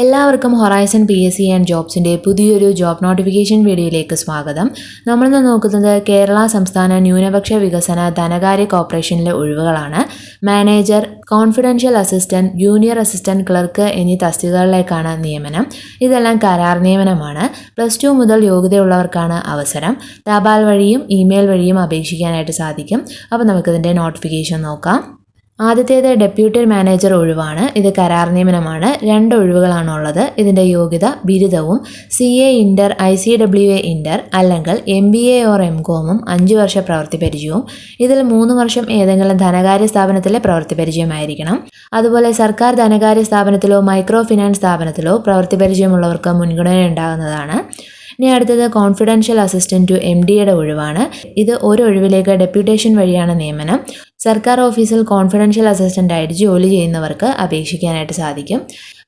എല്ലാവർക്കും horizon PSC and ജോബ്സിൻ്റെ പുതിയൊരു job notification വീഡിയോയിലേക്ക് സ്വാഗതം. നമ്മളിന്ന് നോക്കുന്നത് കേരള സംസ്ഥാന ന്യൂനപക്ഷ വികസന ധനകാര്യ കോർപ്പറേഷനിലെ ഒഴിവുകളാണ്. Manager, confidential assistant, junior assistant clerk എന്നീ തസ്തികകളിലേക്കാണ് നിയമനം. ഇതെല്ലാം കരാർ നിയമനമാണ്. +2 മുതൽ യോഗ്യതയുള്ളവർക്കാണ് അവസരം. തപാൽ വഴിയും ഇമെയിൽ വഴിയും അപേക്ഷിക്കാനായിട്ട് സാധിക്കും. അപ്പോൾ നമുക്കിതിൻ്റെ നോട്ടിഫിക്കേഷൻ നോക്കാം. ആദ്യത്തേത് ഡെപ്യൂട്ടി മാനേജർ ഒഴിവാണ്. ഇത് കരാർ നിയമനമാണ്. 2 ഒഴിവുകളാണുള്ളത്. ഇതിൻ്റെ യോഗ്യത ബിരുദവും CA ഇന്റർ ICWA ഇന്റർ അല്ലെങ്കിൽ MBA ഓർ MCOM 5 വർഷ പ്രവൃത്തി പരിചയവും. ഇതിൽ 3 വർഷം ഏതെങ്കിലും ധനകാര്യ സ്ഥാപനത്തിലെ പ്രവൃത്തി പരിചയമായിരിക്കണം. അതുപോലെ സർക്കാർ ധനകാര്യ സ്ഥാപനത്തിലോ മൈക്രോ ഫിനാൻസ് സ്ഥാപനത്തിലോ പ്രവൃത്തി പരിചയമുള്ളവർക്ക് മുൻഗണന ഉണ്ടാകുന്നതാണ്. ഇനി അടുത്തത് കോൺഫിഡൻഷ്യൽ അസിസ്റ്റന്റ് ടു MDയുടെ ഒഴിവാണ്. ഇത് ഒരു ഒഴിവിലേക്ക് ഡെപ്യൂട്ടേഷൻ വഴിയാണ് നിയമനം. സർക്കാർ ഓഫീസിൽ കോൺഫിഡൻഷ്യൽ അസിസ്റ്റന്റ് ആയിട്ട് ജോലി ചെയ്യുന്നവർക്ക് അപേക്ഷിക്കാനായിട്ട് സാധിക്കും.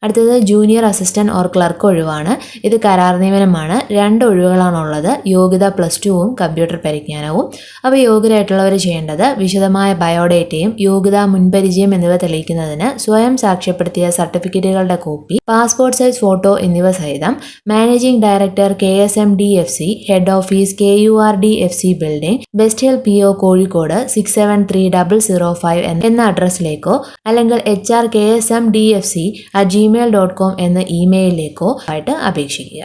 അടുത്തത് ജൂനിയർ അസിസ്റ്റന്റ് ഓർ ക്ലർക്ക് ഒഴിവാണ്. ഇത് കരാർ നിയമനമാണ്. 2 ഒഴിവുകളാണുള്ളത്. യോഗ്യത +2വും കമ്പ്യൂട്ടർ പരിജ്ഞാനവും. അപ്പോൾ യോഗ്യരായിട്ടുള്ളവർ ചെയ്യേണ്ടത് വിശദമായ ബയോഡേറ്റയും യോഗ്യത, മുൻപരിചയം എന്നിവ തെളിയിക്കുന്നതിന് സ്വയം സാക്ഷ്യപ്പെടുത്തിയ സർട്ടിഫിക്കറ്റുകളുടെ കോപ്പി, പാസ്പോർട്ട് സൈസ് ഫോട്ടോ എന്നിവ സഹിതം managing director KSMDFC head office KURDFC building, west hill PO Kozhikode 673005 എന്ന അഡ്രസ്സിലേക്കോ അല്ലെങ്കിൽ HR KSMDFC@gmail.com എന്ന ഇമെയിലിലേക്കോ ആയിട്ട് അപേക്ഷിക്കുക.